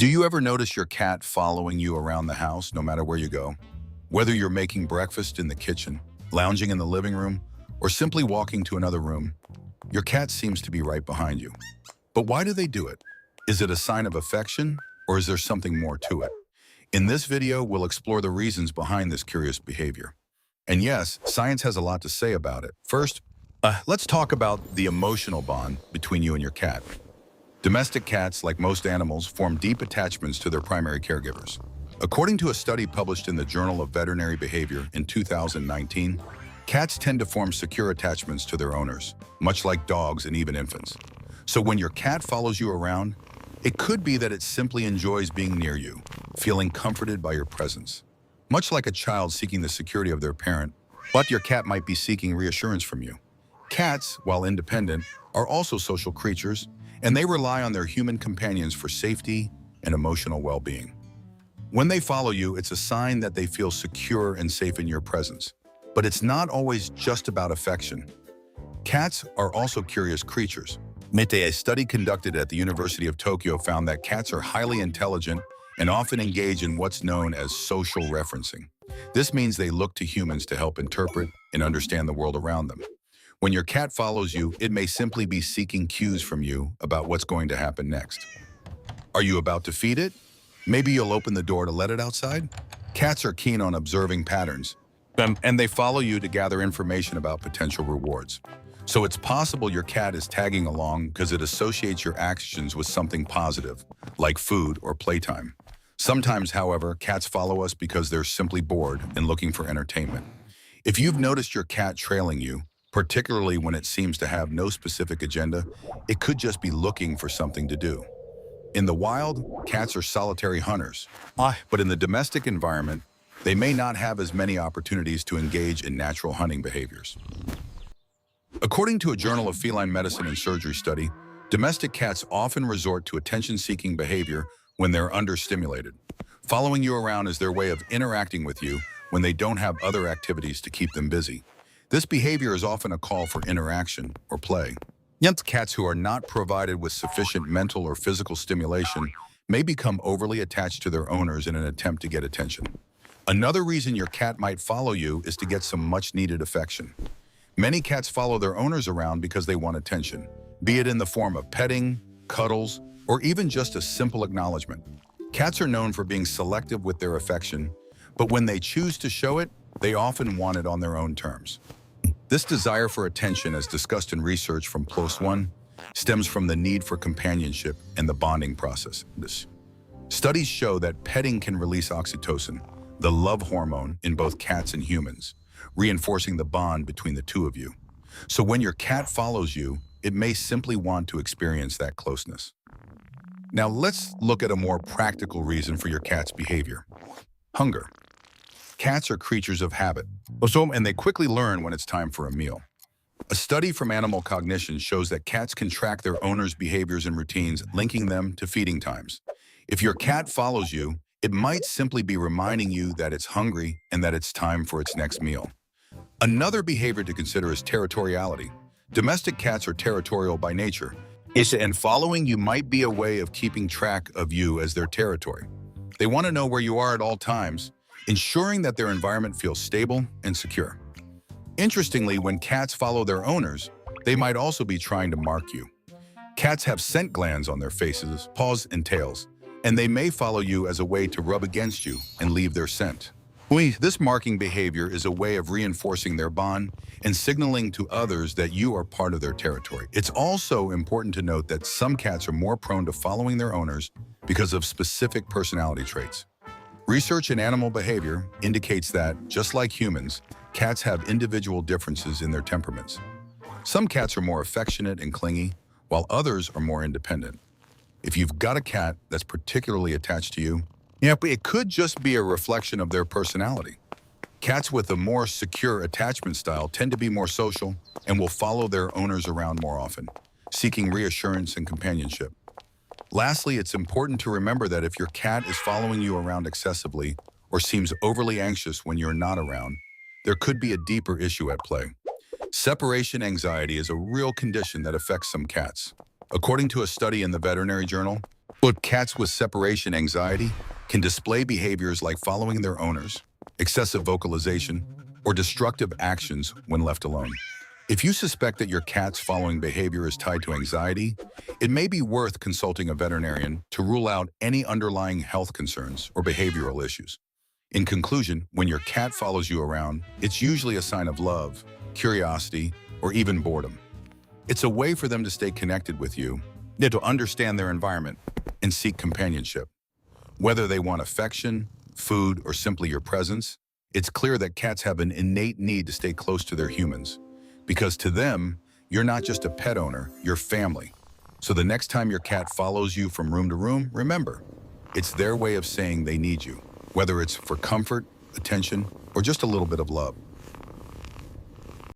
Do you ever notice your cat following you around the house no matter where you go? Whether you're making breakfast in the kitchen, lounging in the living room, or simply walking to another room, your cat seems to be right behind you. But why do they do it? Is it a sign of affection, or is there something more to it? In this video, we'll explore the reasons behind this curious behavior. And yes, science has a lot to say about it. First, let's talk about the emotional bond between you and your cat. Domestic cats, like most animals, form deep attachments to their primary caregivers. According to a study published in the Journal of Veterinary Behavior in 2019, cats tend to form secure attachments to their owners, much like dogs and even infants. So when your cat follows you around, it could be that it simply enjoys being near you, feeling comforted by your presence. Much like a child seeking the security of their parent, but your cat might be seeking reassurance from you. Cats, while independent, are also social creatures, and they rely on their human companions for safety and emotional well-being. When they follow you, it's a sign that they feel secure and safe in your presence. But it's not always just about affection. Cats are also curious creatures. A study conducted at the University of Tokyo found that cats are highly intelligent and often engage in what's known as social referencing. This means they look to humans to help interpret and understand the world around them. When your cat follows you, it may simply be seeking cues from you about what's going to happen next. Are you about to feed it? Maybe you'll open the door to let it outside? Cats are keen on observing patterns, and they follow you to gather information about potential rewards. So it's possible your cat is tagging along because it associates your actions with something positive, like food or playtime. Sometimes, however, cats follow us because they're simply bored and looking for entertainment. If you've noticed your cat trailing you, particularly when it seems to have no specific agenda, it could just be looking for something to do. In the wild, cats are solitary hunters, but in the domestic environment, they may not have as many opportunities to engage in natural hunting behaviors. According to a Journal of Feline Medicine and Surgery study, domestic cats often resort to attention-seeking behavior when they're understimulated. Following you around is their way of interacting with you when they don't have other activities to keep them busy. This behavior is often a call for interaction or play. Yet cats who are not provided with sufficient mental or physical stimulation may become overly attached to their owners in an attempt to get attention. Another reason your cat might follow you is to get some much-needed affection. Many cats follow their owners around because they want attention, be it in the form of petting, cuddles, or even just a simple acknowledgement. Cats are known for being selective with their affection, but when they choose to show it, they often want it on their own terms. This desire for attention, as discussed in research from PLOS One, stems from the need for companionship and the bonding process. Studies show that petting can release oxytocin, the love hormone, in both cats and humans, reinforcing the bond between the two of you. So when your cat follows you, it may simply want to experience that closeness. Now let's look at a more practical reason for your cat's behavior: hunger. Cats are creatures of habit, and they quickly learn when it's time for a meal. A study from Animal Cognition shows that cats can track their owners' behaviors and routines, linking them to feeding times. If your cat follows you, it might simply be reminding you that it's hungry and that it's time for its next meal. Another behavior to consider is territoriality. Domestic cats are territorial by nature, and following you might be a way of keeping track of you as their territory. They want to know where you are at all times, ensuring that their environment feels stable and secure. Interestingly, when cats follow their owners, they might also be trying to mark you. Cats have scent glands on their faces, paws, and tails, and they may follow you as a way to rub against you and leave their scent. This marking behavior is a way of reinforcing their bond and signaling to others that you are part of their territory. It's also important to note that some cats are more prone to following their owners because of specific personality traits. Research in animal behavior indicates that, just like humans, cats have individual differences in their temperaments. Some cats are more affectionate and clingy, while others are more independent. If you've got a cat that's particularly attached to you, it could just be a reflection of their personality. Cats with a more secure attachment style tend to be more social and will follow their owners around more often, seeking reassurance and companionship. Lastly, it's important to remember that if your cat is following you around excessively or seems overly anxious when you're not around, there could be a deeper issue at play. Separation anxiety is a real condition that affects some cats. According to a study in the Veterinary Journal, But cats with separation anxiety can display behaviors like following their owners, excessive vocalization, or destructive actions when left alone. If you suspect that your cat's following behavior is tied to anxiety, it may be worth consulting a veterinarian to rule out any underlying health concerns or behavioral issues. In conclusion, when your cat follows you around, it's usually a sign of love, curiosity, or even boredom. It's a way for them to stay connected with you, to understand their environment, and seek companionship. Whether they want affection, food, or simply your presence, it's clear that cats have an innate need to stay close to their humans. Because to them, you're not just a pet owner, you're family. So the next time your cat follows you from room to room, remember, it's their way of saying they need you, whether it's for comfort, attention, or just a little bit of love.